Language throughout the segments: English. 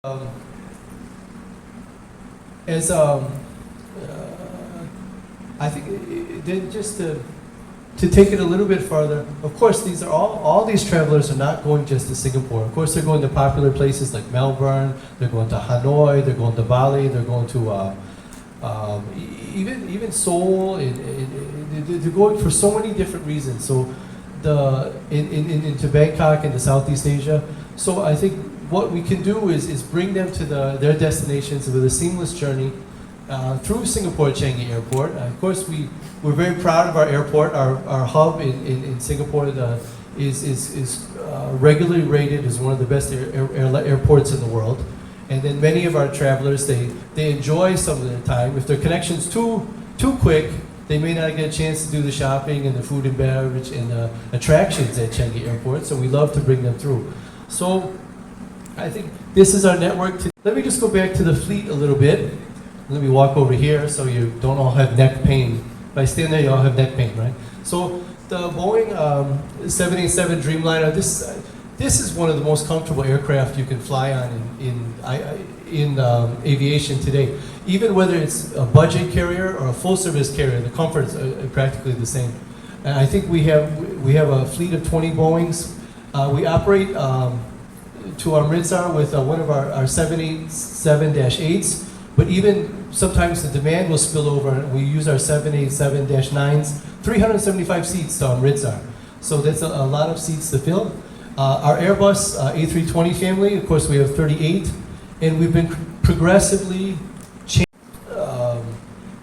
Um, as I think then just to take it a little bit further, of course, these are all these travelers are not going just to Singapore. Of course, they're going to popular places like Melbourne. They're going to Hanoi. They're going to Bali. They're going to even Seoul. They're going for so many different reasons. So into Bangkok and to Southeast Asia. So I think what we can do is bring them to their destinations with a seamless journey through Singapore Changi Airport. Of course, we're very proud of our airport. Our hub in Singapore is regularly rated as one of the best airports in the world. And then many of our travelers, they enjoy some of their time. If their connection's too quick, they may not get a chance to do the shopping and the food and beverage and the attractions at Changi Airport. So we love to bring them through. So I think this is our network. Let me just go back to the fleet a little bit. Let me walk over here so you don't all have neck pain. If I stand there, you all have neck pain, right? So the Boeing 787 Dreamliner, this is one of the most comfortable aircraft you can fly on in aviation today. Even whether it's a budget carrier or a full-service carrier, the comforts are practically the same. And I think we have a fleet of 20 Boeings. We operate to Amritsar with one of our 787-8s, but even sometimes the demand will spill over and we use our 787-9s, 375 seats to Amritsar. So that's a lot of seats to fill. Our Airbus A320 family, of course, we have 38, and we've been progressively changing.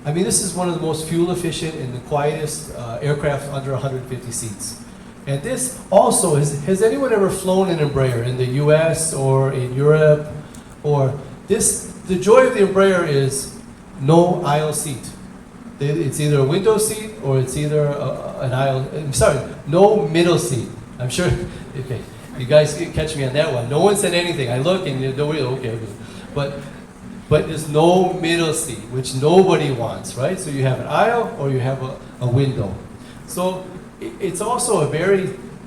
I mean, this is one of the most fuel efficient and the quietest aircraft under 150 seats. And this also, has anyone ever flown an Embraer in the US or in Europe? Or the joy of the Embraer is no aisle seat. It's either a window seat or it's either an aisle, no middle seat. I'm sure, okay, you guys catch me on that one. No one said anything. I look and nobody, okay. But there's no middle seat, which nobody wants, right? So you have an aisle or you have a window. So it's also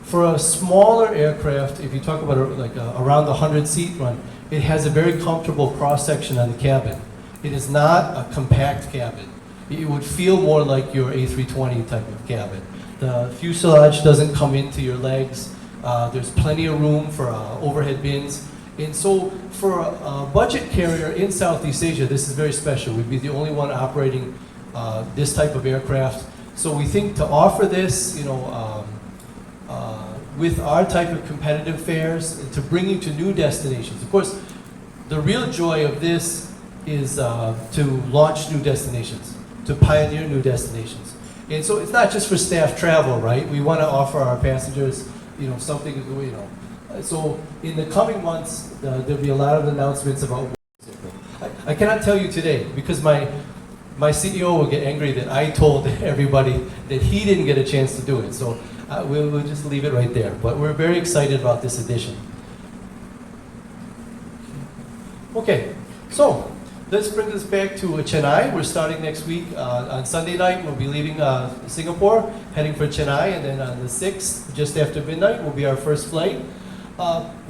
for a smaller aircraft, if you talk about around the 100-seat run, it has a very comfortable cross-section on the cabin. It is not a compact cabin. It would feel more like your A320 type of cabin. The fuselage doesn't come into your legs. There's plenty of room for overhead bins. And so for a budget carrier in Southeast Asia, this is very special. We'd be the only one operating this type of aircraft. So we think to offer this, with our type of competitive fares, to bring you to new destinations. Of course, the real joy of this is to launch new destinations, to pioneer new destinations. And so it's not just for staff travel, right? We want to offer our passengers, something to do, So in the coming months, there'll be a lot of announcements about. I cannot tell you today because my CEO will get angry that I told everybody that he didn't get a chance to do it. So we'll just leave it right there. But we're very excited about this edition. Okay, so let's bring this back to Chennai. We're starting next week. On Sunday night, we'll be leaving Singapore, heading for Chennai. And then on the 6th, just after midnight, will be our first flight.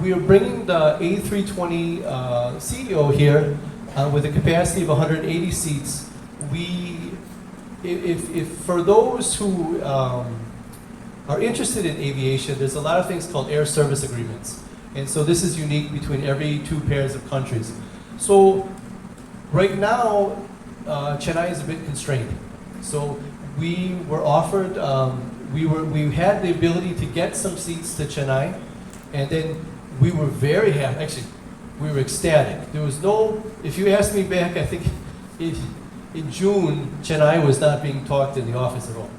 We are bringing the A320 CEO here with a capacity of 180 seats. If for those who are interested in aviation, there's a lot of things called air service agreements. And so this is unique between every two pairs of countries. So right now, Chennai is a bit constrained. So we were offered, we had the ability to get some seats to Chennai, and then we were very happy. Actually, we were ecstatic. There was no, if you ask me back, I think in June, Chennai was not being talked in the office at all.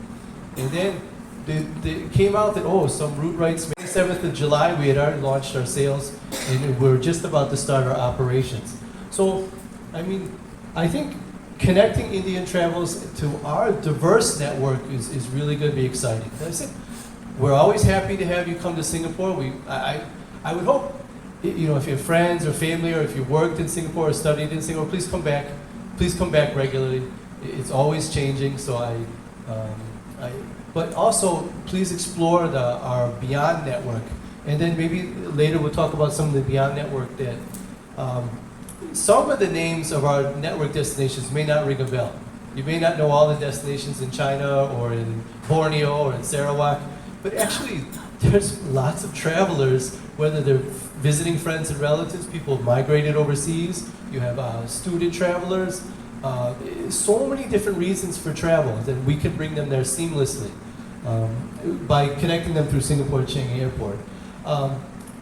And then it came out that, some route rights, May 7th of July, we had already launched our sales, and we were just about to start our operations. So, I mean, I think connecting Indian travelers to our diverse network is really going to be exciting. As I said, we're always happy to have you come to Singapore. I would hope, if you have friends or family, or if you worked in Singapore or studied in Singapore, please come back. Please come back regularly. It's always changing, so but also please explore our Beyond network, and then maybe later we'll talk about some of the Beyond network that Some of the names of our network destinations may not ring a bell. You may not know all the destinations in China or in Borneo or in Sarawak, but actually there's lots of travelers, whether they're visiting friends and relatives, people have migrated overseas, you have student travelers, so many different reasons for travel that we can bring them there seamlessly by connecting them through Singapore Changi Airport.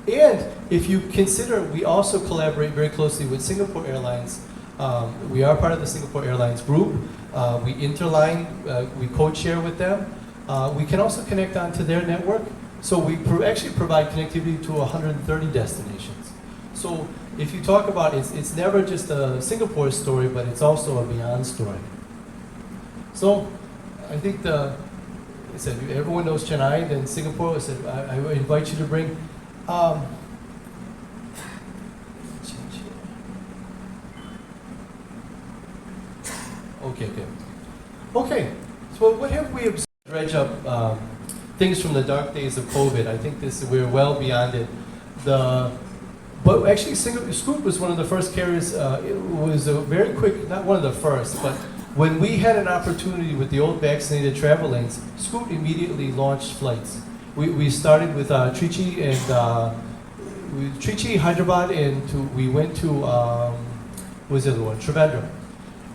And if you consider, we also collaborate very closely with Singapore Airlines. We are part of the Singapore Airlines group. We interline, we co-share with them. We can also connect onto their network. So we actually provide connectivity to 130 destinations. So if you talk about it's never just a Singapore story, but it's also a beyond story. So I think I said everyone knows Chennai, then Singapore. I said I invite you to bring. Okay. So what have we observed? Dredge up things from the dark days of COVID. I think we're well beyond it. But actually, Scoot was one of the first carriers. It was a very quick, not one of the first, but when we had an opportunity with the old vaccinated travel lanes, Scoot immediately launched flights. We started with Trichy and Trichy, Hyderabad, and we went to what was the other one? Trivandrum,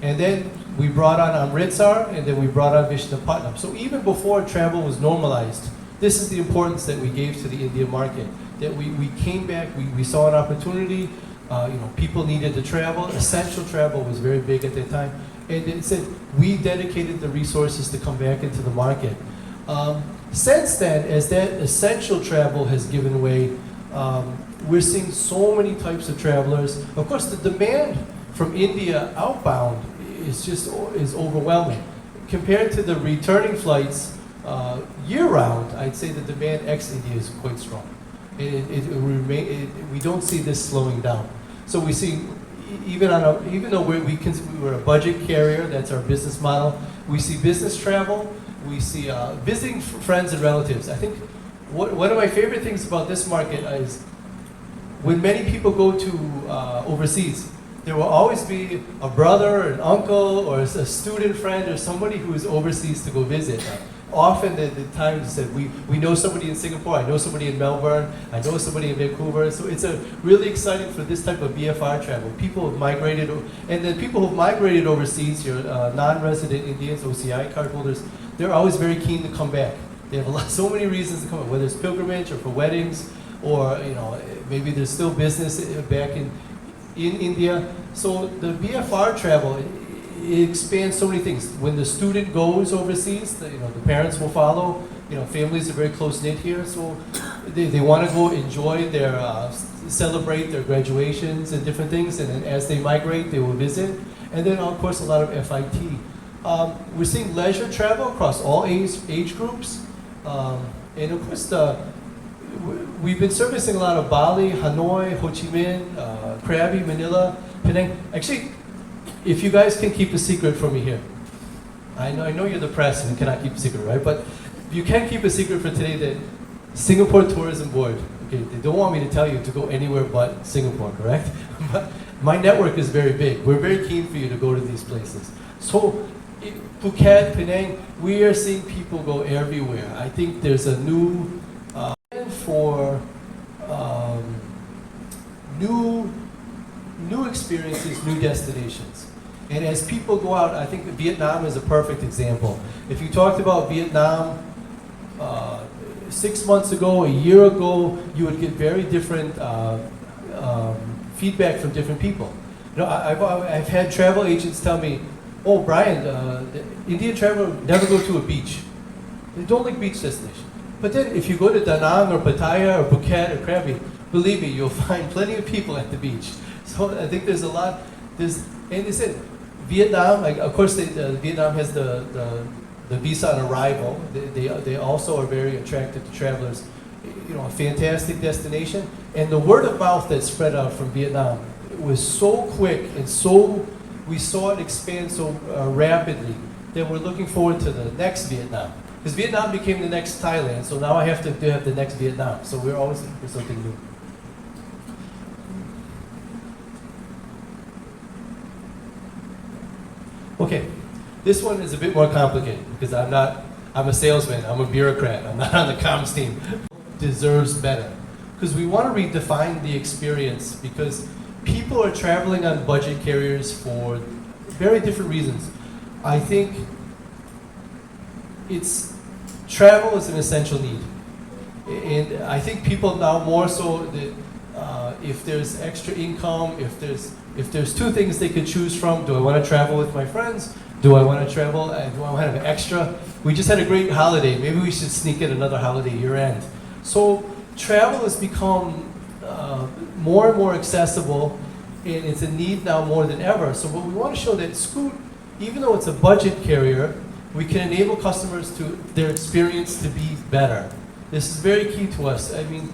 and then we brought on Amritsar, and then we brought on Vishnapatnam. So even before travel was normalized, this is the importance that we gave to the India market. That we came back, we saw an opportunity. People needed to travel. Essential travel was very big at that time, and it said we dedicated the resources to come back into the market. Since then, as that essential travel has given way, we're seeing so many types of travelers. Of course, the demand from India outbound is overwhelming. Compared to the returning flights year-round, I'd say the demand ex-India is quite strong. We don't see this slowing down. So we see, even though we're a budget carrier, that's our business model, we see business travel, we see visiting friends and relatives. I think one of my favorite things about this market is when many people go to overseas, there will always be a brother, an uncle, or a student friend, or somebody who is overseas to go visit. Often the times that we know somebody in Singapore, I know somebody in Melbourne, I know somebody in Vancouver. So it's really exciting for this type of BFR travel. People have migrated, and then people who've migrated overseas, your non-resident Indians, OCI cardholders, they're always very keen to come back. They have so many reasons to come back, whether it's pilgrimage or for weddings, or maybe there's still business back in India. So the BFR travel, it expands so many things. When the student goes overseas, the parents will follow. Families are very close knit here, so they want to go enjoy celebrate their graduations and different things. And then as they migrate, they will visit. And then of course a lot of FIT. We're seeing leisure travel across all age groups, and of course we've been servicing a lot of Bali, Hanoi, Ho Chi Minh, Krabi, Manila, Penang. Actually, if you guys can keep a secret from me here, I know you're the press and you cannot keep a secret, right? But you can keep a secret for today that Singapore Tourism Board, okay, they don't want me to tell you to go anywhere but Singapore, correct? But my network is very big. We're very keen for you to go to these places. So Phuket, Penang, we are seeing people go everywhere. I think there's a new for new experiences, new destinations. And as people go out, I think Vietnam is a perfect example. If you talked about Vietnam 6 months ago, a year ago, you would get very different feedback from different people. I've had travel agents tell me, "Oh, Brian, the Indian traveler never go to a beach. They don't like beach destinations. But then if you go to Da Nang or Pattaya or Phuket or Krabi, believe me, you'll find plenty of people at the beach." So I think there's a lot. And they said Vietnam. Of course, Vietnam has the visa on arrival. They also are very attractive to travelers. A fantastic destination. And the word of mouth that spread out from Vietnam was so quick and we saw it expand so rapidly that we're looking forward to the next Vietnam. Because Vietnam became the next Thailand, so now I have to have the next Vietnam. So we're always looking for something new. Okay, this one is a bit more complicated because I'm a salesman, I'm a bureaucrat, I'm not on the comms team. Deserves better. Because we want to redefine the experience because people are traveling on budget carriers for very different reasons. I think travel is an essential need. And I think people now more so that if there's extra income, if there's two things they could choose from, do I want to travel with my friends? Do I want to travel? Do I want to have an extra? We just had a great holiday. Maybe we should sneak in another holiday year end. So travel has become more and more accessible, and it's a need now more than ever. So what we want to show that Scoot, even though it's a budget carrier, we can enable customers to their experience to be better. This is very key to us. I mean,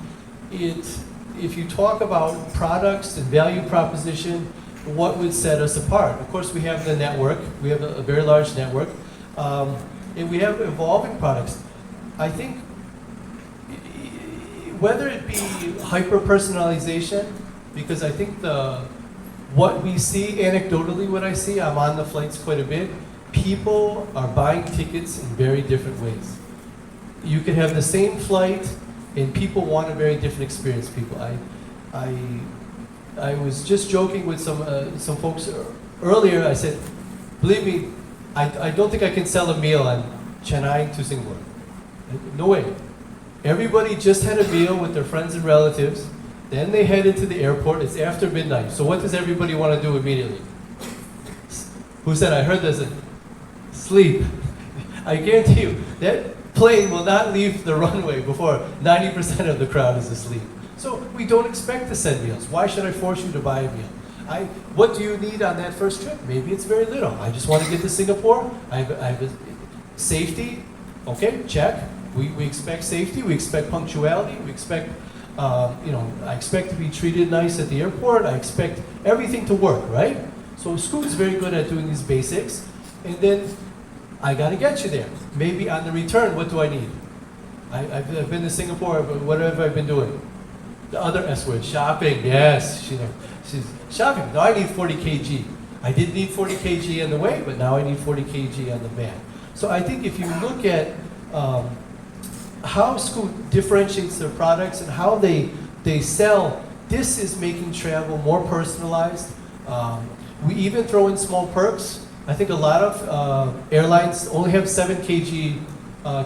if you talk about products and value proposition, what would set us apart? Of course, we have the network. We have a very large network, and we have evolving products. I think whether it be hyper-personalization, because I think what we see, anecdotally what I see, I'm on the flights quite a bit, people are buying tickets in very different ways. You could have the same flight, and people want a very different experience. I was just joking with some folks earlier. I said, believe me, I don't think I can sell a meal on Chennai to Singapore. No way. Everybody just had a meal with their friends and relatives. Then they headed to the airport. It's after midnight. So what does everybody want to do immediately? Who said, I heard this? Sleep. I guarantee you, that plane will not leave the runway before 90% of the crowd is asleep. So we don't expect to send meals. Why should I force you to buy a meal? What do you need on that first trip? Maybe it's very little. I just want to get to Singapore. I have safety. Okay, check. We expect safety. We expect punctuality. We expect, I expect to be treated nice at the airport. I expect everything to work, right? So Scoot's very good at doing these basics. And then I got to get you there. Maybe on the return, what do I need? I've been to Singapore, but what have I been doing? The other S word, shopping. Yes, she's shopping. Now I need 40 kg. I did need 40 kg on the way, but now I need 40 kg on the back. So I think if you look at how Scoot differentiates their products and how they sell, this is making travel more personalized. We even throw in small perks. I think a lot of airlines only have 7 kg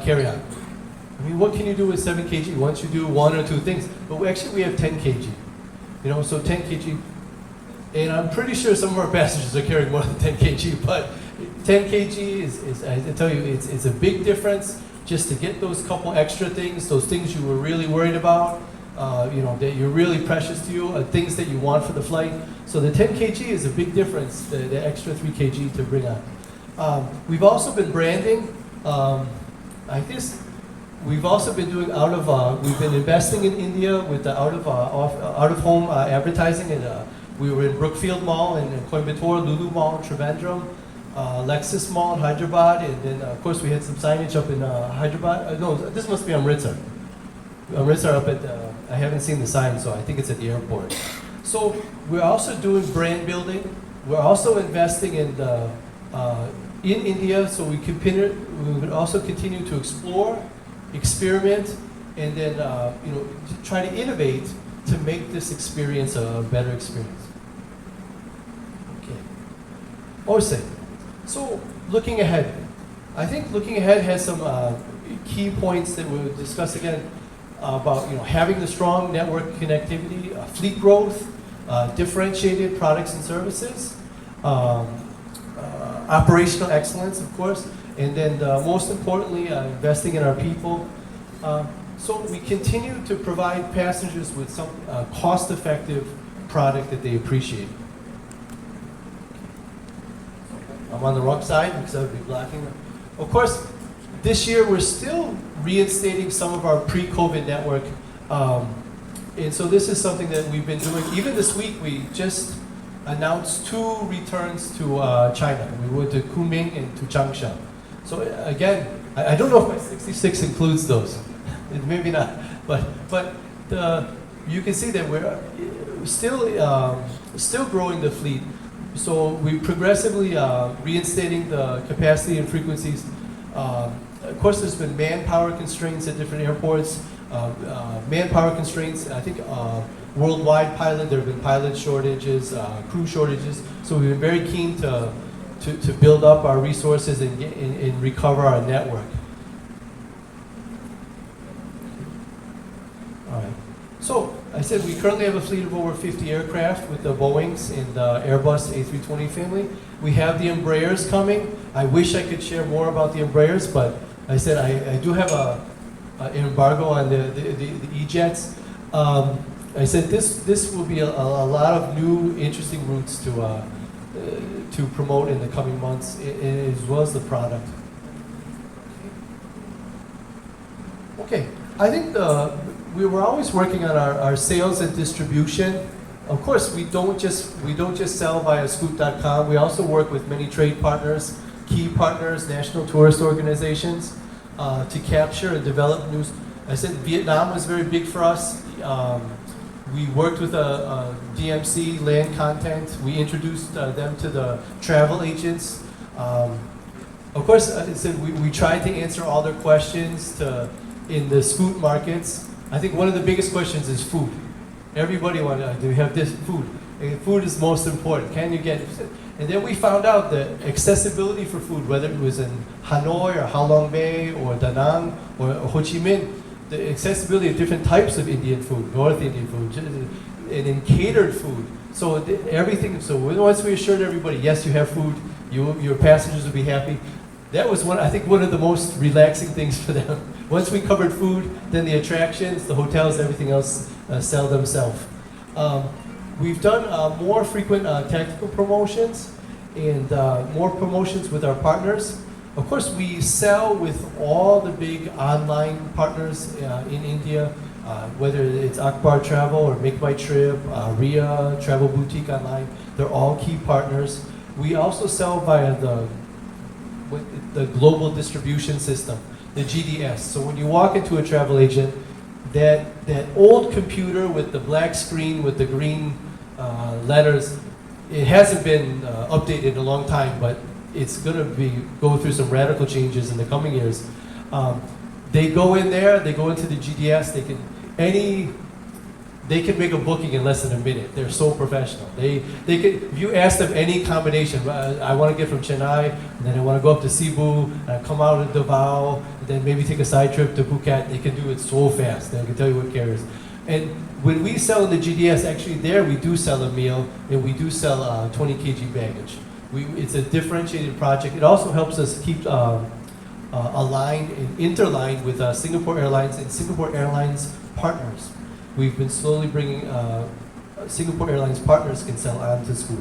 carry-on. I mean, what can you do with 7 kg once you do one or two things? But we have 10 kg. So 10 kg. And I'm pretty sure some of our passengers are carrying more than 10 kg, but 10 kg is I tell you, it's a big difference just to get those couple extra things, those things you were really worried about, that you're really precious to you, things that you want for the flight. So the 10 kg is a big difference, the extra 3 kg to bring on. We've also been branding. We've also been doing we've been investing in India with the out-of-home advertising. And we were in Brookfield Mall in Coimbatore, Lulu Mall in Trivandrum, Lexus Mall in Hyderabad, and then of course we had some signage up in Hyderabad. No, this must be Amritsar. Amritsar up at, I haven't seen the sign, so I think it's at the airport. So we're also doing brand building. We're also investing in India, so we would also continue to explore, experiment, and then try to innovate to make this experience a better experience. Okay. So looking ahead, I think looking ahead has some key points that we'll discuss again about having the strong network connectivity, fleet growth, differentiated products and services, operational excellence, of course, and then most importantly, investing in our people. So we continue to provide passengers with some cost-effective product that they appreciate. I'm on the wrong side because I would be blocking them. Of course, this year we're still reinstating some of our pre-COVID network. And so this is something that we've been doing. Even this week, we just announced 2 returns to China. We went to Kunming and to Changsha. So again, I don't know if my 66 includes those. Maybe not. But you can see that we're still growing the fleet. So we progressively reinstating the capacity and frequencies. Of course, there's been manpower constraints at different airports. Manpower constraints, I think worldwide pilot, there have been pilot shortages, crew shortages. So we've been very keen to build up our resources and recover our network. All right. So I said we currently have a fleet of over 50 aircraft with the Boeings and the Airbus A320 family. We have the Embraers coming. I wish I could share more about the Embraers, but I said I do have an embargo on the E-jets. I said this will be a lot of new, interesting routes to promote in the coming months, as well as the product. Okay, I think we were always working on our sales and distribution. Of course, we don't just sell via scoop.com. We also work with many trade partners, key partners, national tourist organizations, to capture and develop news. I said Vietnam was very big for us. We worked with a DMC, Land Content. We introduced them to the travel agents. Of course, I said we tried to answer all their questions in the Scoot markets. I think one of the biggest questions is food. Everybody wanted, do we have this food? And food is most important. Can you get it? And then we found out that accessibility for food, whether it was in Hanoi or Ha Long Bay or Da Nang or Ho Chi Minh, the accessibility of different types of Indian food, North Indian food, and in catered food. So everything, so once we assured everybody, yes, you have food, your passengers will be happy. That was one of the most relaxing things for them. Once we covered food, then the attractions, the hotels, everything else sell themselves. We've done more frequent tactical promotions and more promotions with our partners. Of course, we sell with all the big online partners in India, whether it's Akbar Travel or Make My Trip, RIA, Travel Boutique Online. They're all key partners. We also sell via the global distribution system, the GDS. So when you walk into a travel agent, that old computer with the black screen with the green letters, it hasn't been updated in a long time, but it's going to go through some radical changes in the coming years. They go in there, they go into the GDS, they can make a booking in less than a minute. They're so professional. They can, if you ask them any combination, I want to get from Chennai, and then I want to go up to Cebu, and come out of Davao, and then maybe take a side trip to Phuket. They can do it so fast. They can tell you what carriers. And when we sell in the GDS, actually there we do sell a meal, and we do sell 20 kg baggage. It's a differentiated project. It also helps us keep aligned and interlined with Singapore Airlines and Singapore Airlines partners. We've been slowly bringing Singapore Airlines partners can sell onto Scoot.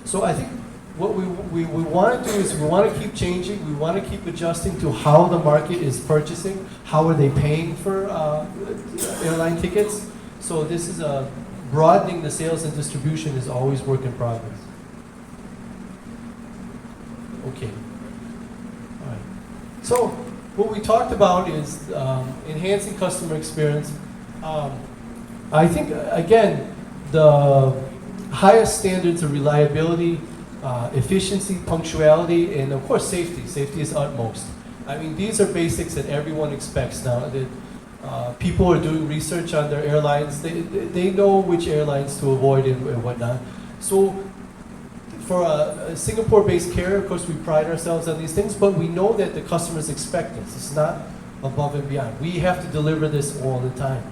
So I think what we want to do is we want to keep changing. We want to keep adjusting to how the market is purchasing. How are they paying for airline tickets? So this is broadening the sales and distribution is always work in progress. Okay. All right. So what we talked about is enhancing customer experience. I think, again, the highest standards of reliability, efficiency, punctuality, and of course safety. Safety is utmost. I mean, these are basics that everyone expects now. That people are doing research on their airlines. They know which airlines to avoid and whatnot. So for a Singapore-based carrier, of course, we pride ourselves on these things, but we know that the customers expect us. It's not above and beyond. We have to deliver this all the time.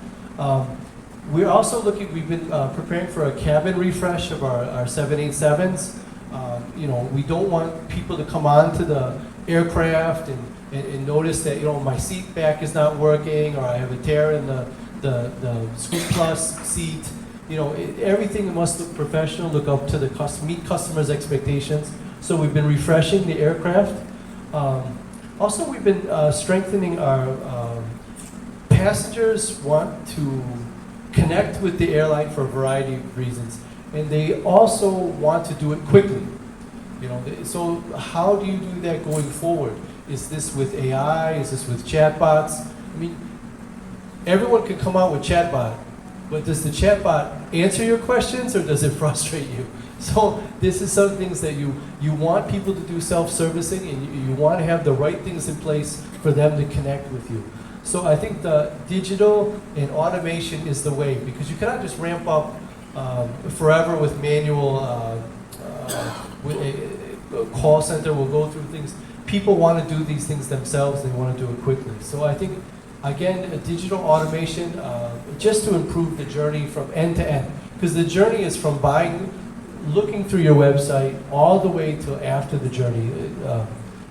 We're also we've been preparing for a cabin refresh of our 787s. We don't want people to come onto the aircraft and notice that, my seat back is not working, or I have a tear in the Scoot Plus seat. Everything must look professional, look up to meet customers' expectations. So we've been refreshing the aircraft. Also, we've been strengthening our passengers want to connect with the airline for a variety of reasons, and they also want to do it quickly. So how do you do that going forward? Is this with AI? Is this with chatbots? I mean, everyone can come out with chatbot, but does the chatbot answer your questions or does it frustrate you? So this is some things that you want people to do self-servicing, and you want to have the right things in place for them to connect with you. So I think the digital and automation is the way, because you cannot just ramp up forever with manual with a call center will go through things. People want to do these things themselves. They want to do it quickly. So I think, again, digital automation, just to improve the journey from end to end. Because the journey is from looking through your website all the way till after the journey.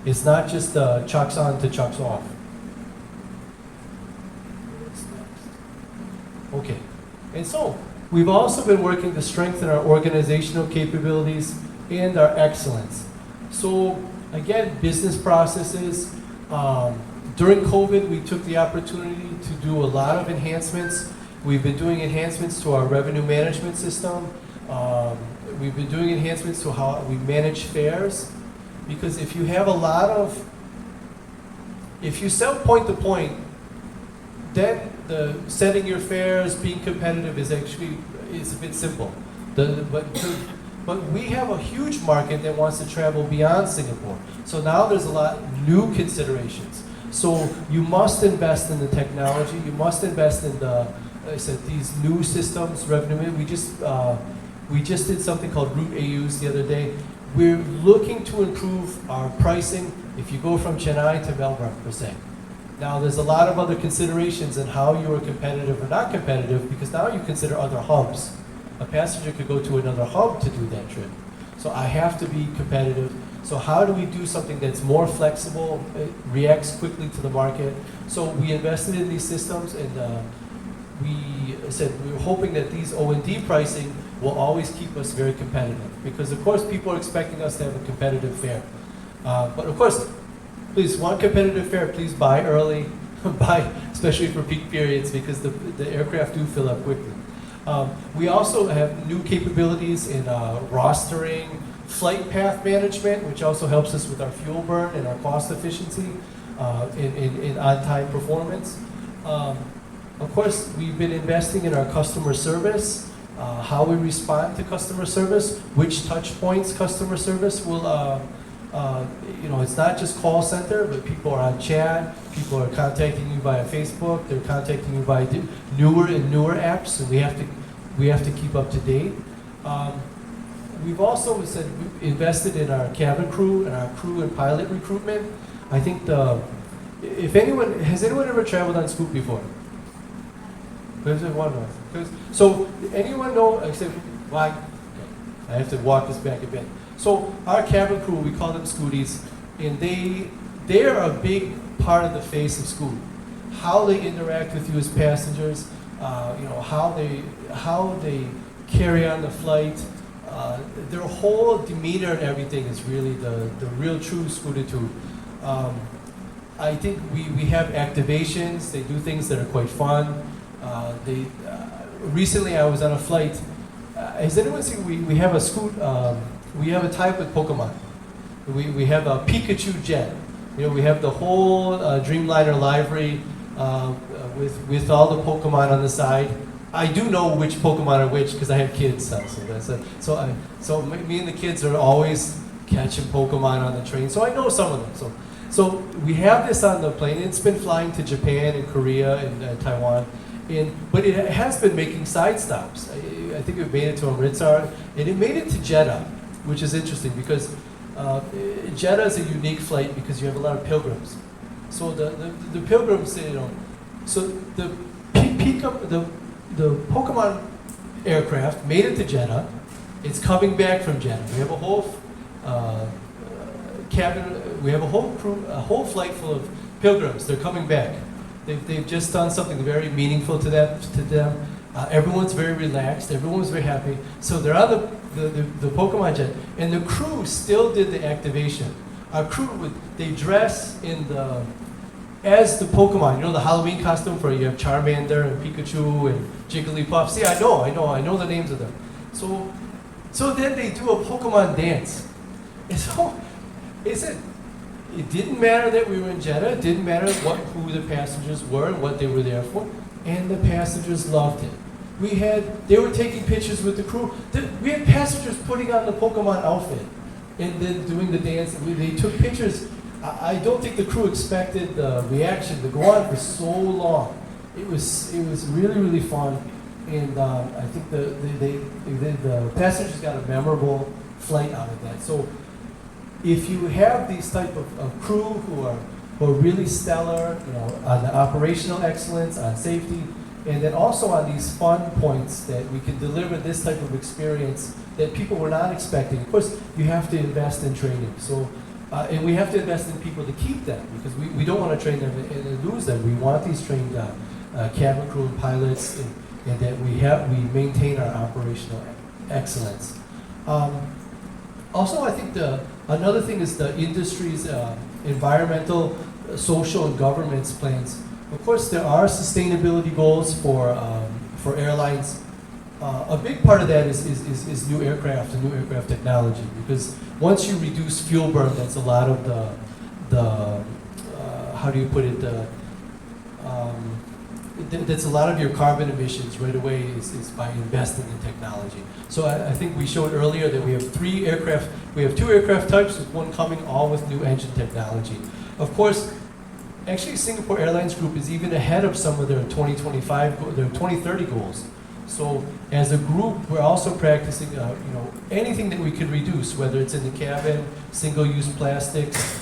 It's not just chucks on to chucks off. Okay, and so we've also been working to strengthen our organizational capabilities and our excellence. So again, business processes. During COVID, we took the opportunity to do a lot of enhancements. We've been doing enhancements to our revenue management system. We've been doing enhancements to how we manage fares. Because if you have if you sell point to point, then setting your fares, being competitive is a bit simple. But we have a huge market that wants to travel beyond Singapore. So now there's a lot new considerations. So you must invest in the technology. You must invest in these new systems, revenue. We just did something called Route AUs the other day. We're looking to improve our pricing if you go from Chennai to Melbourne, per se. Now, there's a lot of other considerations in how you are competitive or not competitive, because now you consider other hubs. A passenger could go to another hub to do that trip. So I have to be competitive. So how do we do something that's more flexible, reacts quickly to the market? So we invested in these systems, and we said we were hoping that these O&D pricing will always keep us very competitive. Because of course people are expecting us to have a competitive fare. But of course, please, want competitive fare, please buy early, especially for peak periods, because the aircraft do fill up quickly. We also have new capabilities in rostering, flight path management, which also helps us with our fuel burn and our cost efficiency in on-time performance. Of course, we've been investing in our customer service, how we respond to customer service, which touch points customer service will it's not just call center, but people are on chat, people are contacting you via Facebook, they're contacting you via newer apps, and we have to keep up to date. We've also invested in our cabin crew and our crew and pilot recruitment. I think has anyone ever traveled on Scoot before? So anyone know, except why? I have to walk this back a bit. So our cabin crew, we call them Scooties, and they are a big part of the face of Scoot. How they interact with you as passengers, how they carry on the flight, their whole demeanor and everything is really the real true Scootitude. I think we have activations. They do things that are quite fun. Recently I was on a flight. Has anyone seen? We have a Scoot. We have a type with Pokemon. We have a Pikachu jet. We have the whole Dreamliner livery with all the Pokemon on the side. I do know which Pokemon are which because I have kids. So me and the kids are always catching Pokemon on the train. So I know some of them. So we have this on the plane. It's been flying to Japan and Korea and Taiwan. But it has been making side stops. I think it made it to Amritsar, and it made it to Jeddah, which is interesting because Jeddah is a unique flight because you have a lot of pilgrims. So the pilgrims, so the Pokemon aircraft made it to Jeddah. It's coming back from Jeddah. We have a whole cabin. We have a whole crew, a whole flight full of pilgrims. They're coming back. They've just done something very meaningful to them. Everyone's very relaxed. Everyone's very happy. So they're on the Pokemon jet, and the crew still did the activation. Our crew they dress as the Pokemon. The Halloween costume for you have Charmander and Pikachu and Jigglypuff. See, I know the names of them. So then they do a Pokemon dance. And so it didn't matter that we were in Jeddah. It didn't matter who the passengers were and what they were there for. And the passengers loved it. they were taking pictures with the crew. We had passengers putting on the Pokemon outfit and then doing the dance. They took pictures. I don't think the crew expected the reaction to go on for so long. It was really, really fun. And I think the passengers got a memorable flight out of that. So if you have these type of crew who are really stellar, on the operational excellence, on safety, and then also on these fun points that we can deliver this type of experience that people were not expecting. Of course, you have to invest in training. So, and we have to invest in people to keep them, because we don't want to train them and lose them. We want these trained cabin crew and pilots, and that we maintain our operational excellence. Also, I think another thing is the industry's environmental, social, and governance plans. Of course, there are sustainability goals for airlines. A big part of that is new aircraft and new aircraft technology, because once you reduce fuel burn, that's a lot of the how do you put it, that's a lot of your carbon emissions right away is by investing in technology. So I think we showed earlier that we have two aircraft types, with one coming all with new engine technology. Of course, actually Singapore Airlines Group is even ahead of some of their 2030 goals. So as a group, we're also practicing, anything that we can reduce, whether it's in the cabin, single-use plastics,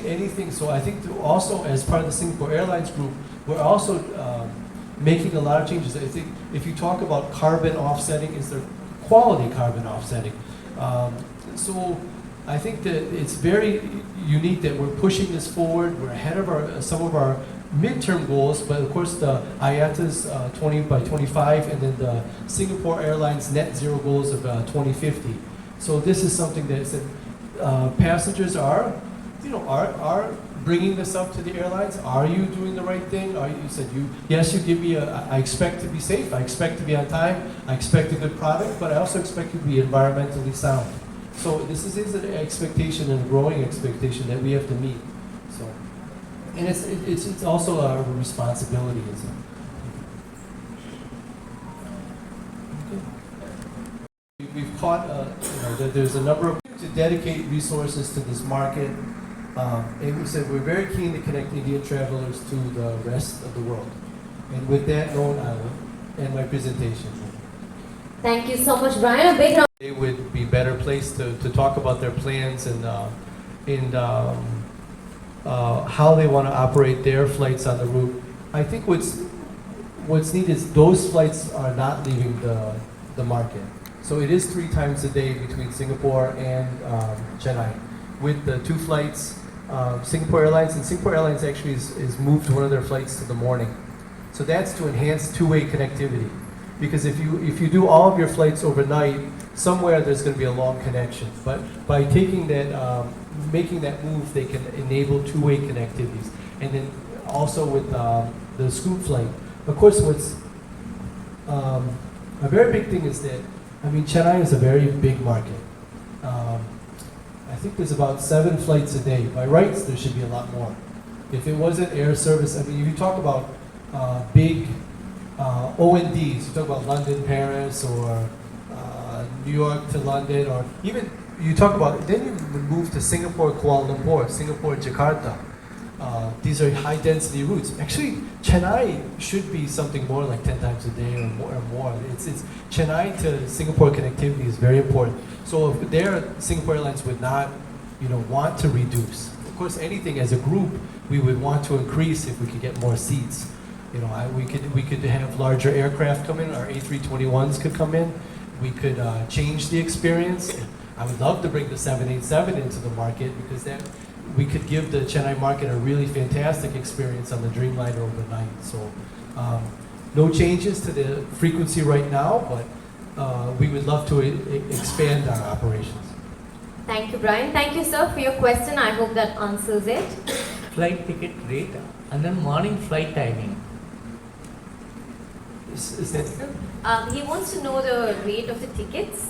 anything. So I think also as part of the Singapore Airlines Group, we're also making a lot of changes. I think if you talk about carbon offsetting, is there quality carbon offsetting? So I think that it's very unique that we're pushing this forward. We're ahead of some of our midterm goals, but of course the IATA's 20 by 25, and then the Singapore Airlines net zero goals of 2050. So this is something that passengers are bringing this up to the airlines. Are you doing the right thing? Yes, you give me I expect to be safe, I expect to be on time, I expect a good product, but I also expect you to be environmentally sound. So this is an expectation, and a growing expectation that we have to meet. So, and it's also a responsibility, isn't it? We've caught, that there's a number of to dedicate resources to this market. And we said we're very keen to connect Indian travelers to the rest of the world. And with that note, I will end my presentation. Thank you so much, Brian. A big round. They would be better placed to talk about their plans and how they want to operate their flights on the route. I think what's neat is those flights are not leaving the market. So it is 3 times a day between Singapore and Chennai, with the 2 flights. Singapore Airlines actually has moved one of their flights to the morning. So that's to enhance two-way connectivity. Because if you do all of your flights overnight, somewhere there's going to be a long connection. But by taking that, making that move, they can enable two-way connectivities. And then also with the Scoot flight. Of course, what's a very big thing is that, Chennai is a very big market. I think there's about 7 flights a day. By rights, there should be a lot more. If it wasn't air service, if you talk about big ONDs, you talk about London, Paris, or New York to London, or even you talk about, then you move to Singapore, Kuala Lumpur, Singapore, Jakarta. These are high density routes. Actually, Chennai should be something more like 10 times a day or more. It's Chennai to Singapore connectivity is very important. So if Singapore Airlines would not, want to reduce. Of course, anything as a group, we would want to increase if we could get more seats. We could have larger aircraft come in. Our A321s could come in. We could change the experience. I would love to bring the 787 into the market, because then we could give the Chennai market a really fantastic experience on the Dreamliner overnight. So no changes to the frequency right now, but we would love to expand our operations. Thank you, Brian. Thank you, sir, for your question. I hope that answers it. Flight ticket rate and then morning flight timing. Is that good? He wants to know the rate of the tickets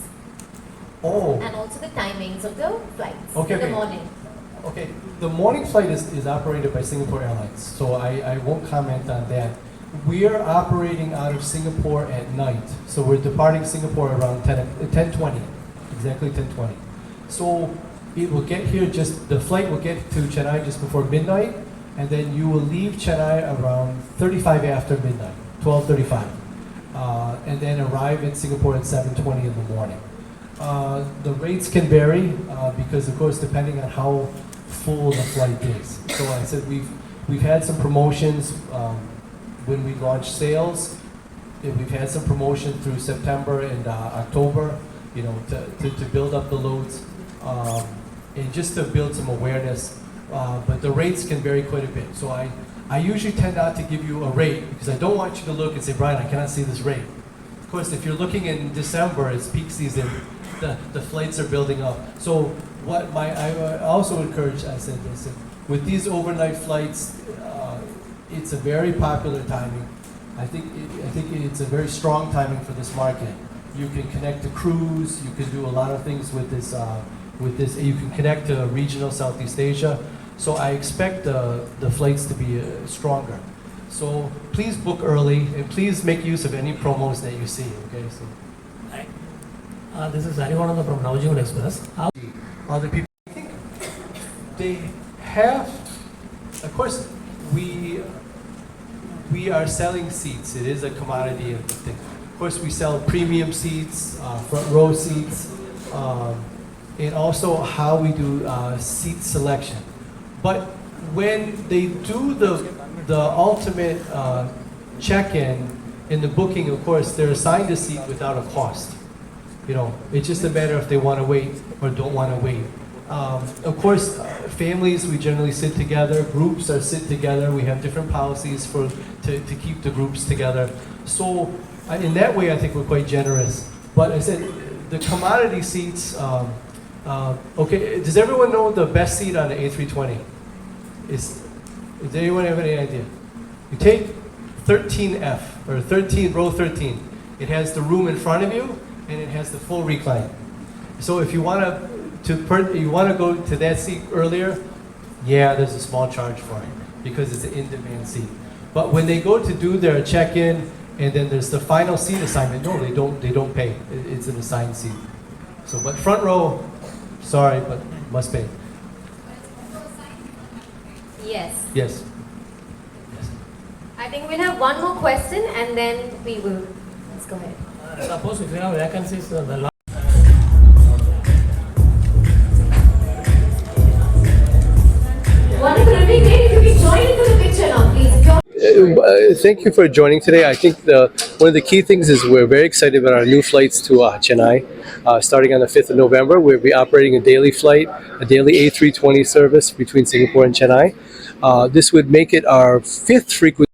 and also the timings of the flights in the morning. Okay, the morning flight is operated by Singapore Airlines, so I won't comment on that. We are operating out of Singapore at night. So we're departing Singapore around 10:20, exactly 10:20. So it will get here the flight will get to Chennai just before midnight, and then you will leave Chennai around 35 after midnight, 12:35, and then arrive in Singapore at 7:20 in the morning. The rates can vary because, of course, depending on how full the flight is. So I said we've had some promotions when we launched sales. We've had some promotion through September and October, you know, to build up the loads and just to build some awareness. But the rates can vary quite a bit. So I usually tend not to give you a rate because I don't want you to look and say, Brian, I cannot see this rate. Of course, if you're looking in December, it's peak season, the flights are building up. So what I also encourage, I said, with these overnight flights, it's a very popular timing. I think it's a very strong timing for this market. You can connect to cruise. You can do a lot of things with this. You can connect to regional Southeast Asia. So I expect the flights to be stronger. So please book early and please make use of any promos that you see. Okay. So. This is Arivananda from Navjeevan Express. Other people, I think they have. Of course, we are selling seats. It is a commodity thing. Of course, we sell premium seats, front row seats, and also how we do seat selection. But when they do the ultimate check-in in the booking, of course, they're assigned a seat without a cost. You know, it's just a matter if they want to wait or don't want to wait. Of course, families, we generally sit together. Groups are sit together. We have different policies to keep the groups together. So in that way, I think we're quite generous. But I said, the commodity seats, okay, does everyone know the best seat on the A320? Does anyone have any idea? You take 13F, or row 13. It has the room in front of you, and it has the full recline. So if you want to go to that seat earlier, yeah, there's a small charge for it because it's an in-demand seat. But when they go to do their check-in, and then there's the final seat assignment, no, they don't pay. It's an assigned seat. So, but front row, sorry, but must pay. Yes. Yes. I think we'll have one more question and then we will. Let's go ahead. Suppose if you have vacancies, the last. Wonderful. It would be great if you could join into the picture now, please. Thank you for joining today. I think one of the key things is we're very excited about our new flights to Chennai. Starting on the 5th of November, we'll be operating a daily flight, a daily A320 service between Singapore and Chennai. This would make it our 5th frequency